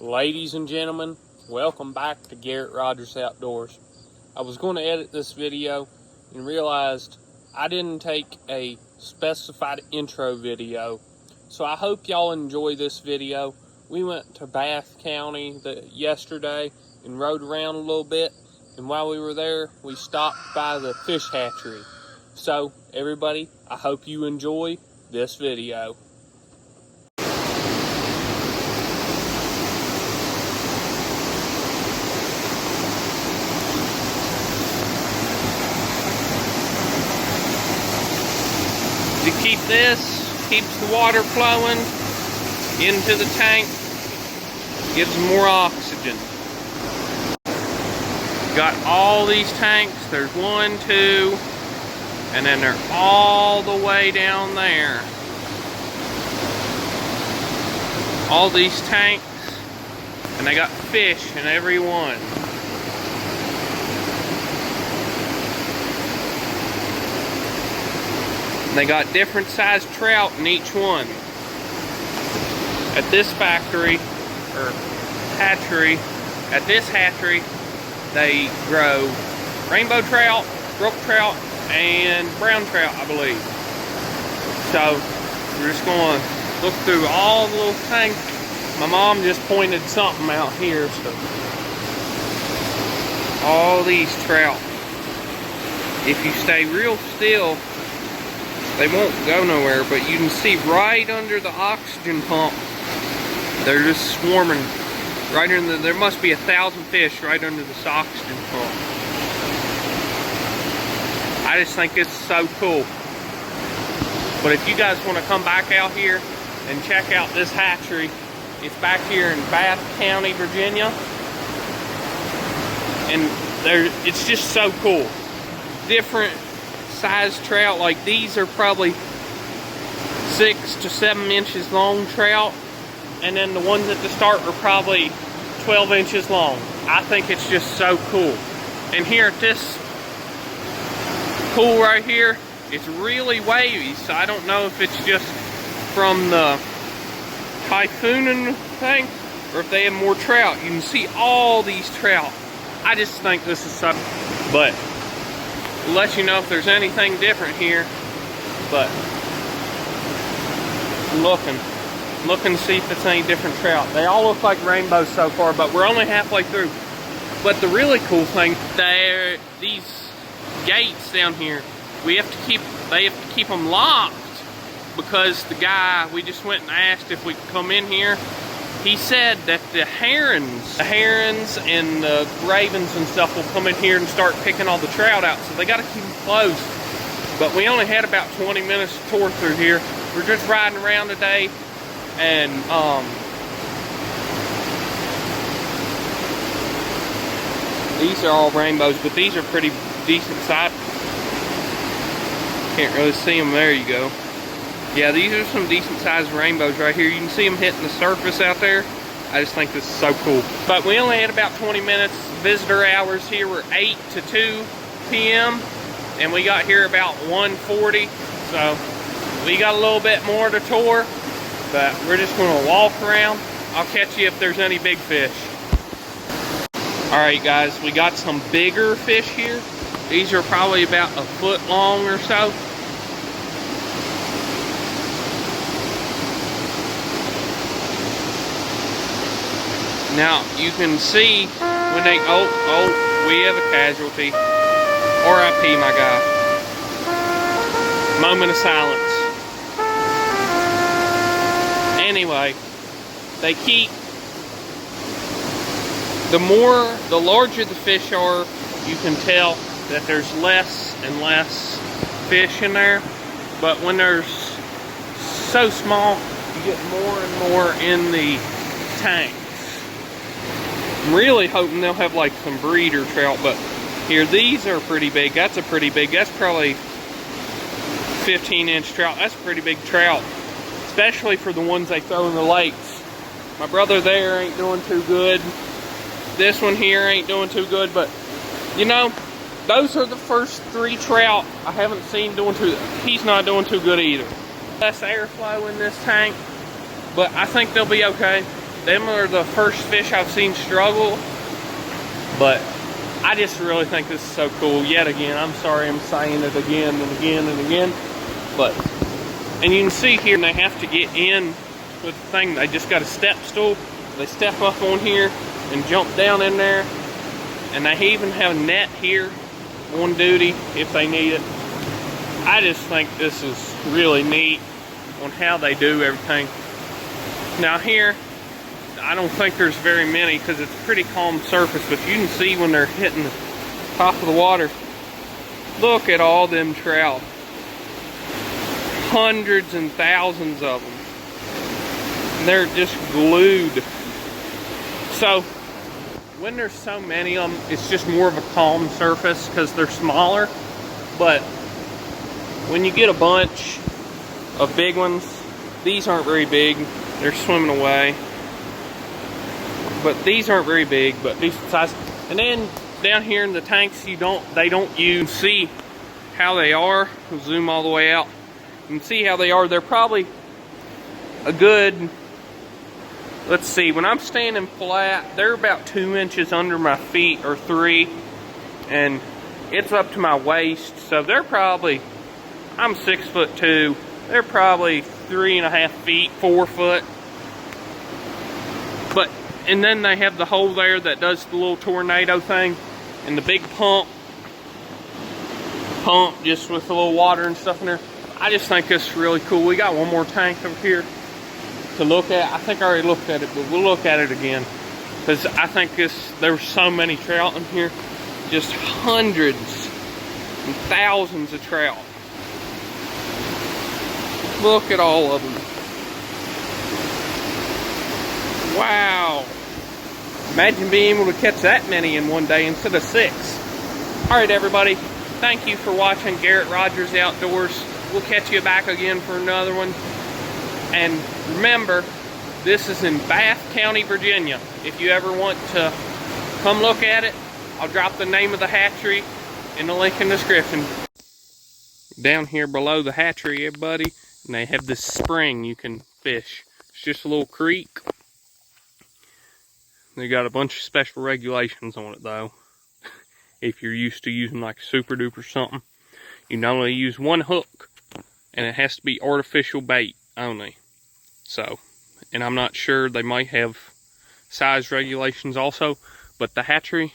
Ladies and gentlemen, welcome back to Garrett Rogers Outdoors. I was going to edit this video and realized I didn't take a specified intro video. So I hope y'all enjoy this video. We went to Bath County yesterday and rode around a little bit. And while we were there, we stopped by the fish hatchery. So everybody, I hope you enjoy this video. To keep this, keeps the water flowing into the tank, gives more oxygen. Got all these tanks, there's 1, 2, and then they're all the way down there. All these tanks, and they got fish in every one. They got different sized trout in each one. At this factory, or hatchery, at this hatchery, they grow rainbow trout, brook trout, and brown trout, I believe. So, we're just gonna look through all the little tanks. My mom just pointed something out here, so. All these trout. If you stay real still, they won't go nowhere, but you can see right under the oxygen pump, they're just swarming. Right in there must be 1,000 fish right under this oxygen pump. I just think it's so cool. But if you guys want to come back out here and check out this hatchery, it's back here in Bath County, Virginia. And it's just so cool. Different size trout, like these are probably 6 to 7 inches long trout, and then the ones at the start are probably 12 inches long. I think it's just so cool. And here at this pool right here, it's really wavy, so I don't know if it's just from the typhooning thing or if they have more trout. You can see all these trout. I just think this is so, but we'll let you know if there's anything different here. But looking to see if it's any different trout. They all look like rainbows so far, but we're only halfway through. But the really cool thing, these gates down here, they have to keep them locked, because the guy, we just went and asked if we could come in here. He said that the herons and the ravens and stuff will come in here and start picking all the trout out, so they got to keep them closed. But we only had about 20 minutes to tour through here. We're just riding around today, and these are all rainbows, but these are pretty decent size. Can't really see them. There you go. Yeah, these are some decent sized rainbows right here. You can see them hitting the surface out there. I just think this is so cool. But we only had about 20 minutes. Visitor hours here were 8 to 2 p.m. And we got here about 1:40. So we got a little bit more to tour. But we're just going to walk around. I'll catch you if there's any big fish. Alright guys, we got some bigger fish here. These are probably about a foot long or so. Now, you can see when they, we have a casualty. R.I.P. my guy. Moment of silence. Anyway, they keep, the larger the fish are, you can tell that there's less and less fish in there. But when they're so small, you get more and more in the tank. I'm really hoping they'll have like some breeder trout, but here, these are pretty big. That's a pretty big, that's probably 15-inch trout. That's a pretty big trout, especially for the ones they throw in the lakes. My brother there ain't doing too good. This one here ain't doing too good, but you know, those are the first 3 trout I haven't seen doing too, he's not doing too good either. Less airflow in this tank, but I think they'll be okay. them are the first fish I've seen struggle. But I just really think this is so cool. Yet again, I'm sorry I'm saying it again and again and again. But, and you can see here, they have to get in with the thing. They just got a step stool. They step up on here and jump down in there. And they even have a net here on duty if they need it. I just think this is really neat on how they do everything. Now here, I don't think there's very many because it's a pretty calm surface, but you can see when they're hitting the top of the water. Look at all them trout. Hundreds and thousands of them. And they're just glued. So, when there's so many of them, it's just more of a calm surface because they're smaller. But when you get a bunch of big ones, these aren't very big. They're swimming away. But these aren't very big, but decent size. And then down here in the tanks, they don't use. See how they are. We'll zoom all the way out. You can see how they are. They're probably a good, let's see, when I'm standing flat, they're about 2 inches under my feet or 3, and it's up to my waist. So they're probably, I'm 6'2". They're probably 3.5 feet, 4 foot. But, and then they have the hole there that does the little tornado thing, and the big pump just with a little water and stuff in there. I just think this is really cool. We got one more tank over here to look at. I think I already looked at it, but we'll look at it again. Because I think there's so many trout in here. Just hundreds and thousands of trout. Look at all of them. Wow. Imagine being able to catch that many in one day instead of 6. Alright everybody, thank you for watching Garrett Rogers Outdoors. We'll catch you back again for another one. And remember, this is in Bath County, Virginia. If you ever want to come look at it, I'll drop the name of the hatchery in the link in the description. Down here below the hatchery, everybody, and they have this spring you can fish. It's just a little creek. They got a bunch of special regulations on it though. If you're used to using like super duper something, you can only use one hook, and it has to be artificial bait only. So, and I'm not sure, they might have size regulations also, but the hatchery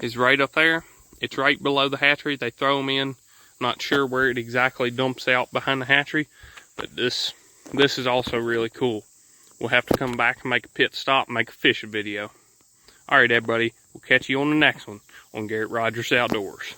is right up there. It's right below the hatchery. They throw them in. I'm not sure where it exactly dumps out behind the hatchery, but this is also really cool. We'll have to come back and make a pit stop and make a fishing video. Alright everybody, we'll catch you on the next one on Garrett Rogers Outdoors.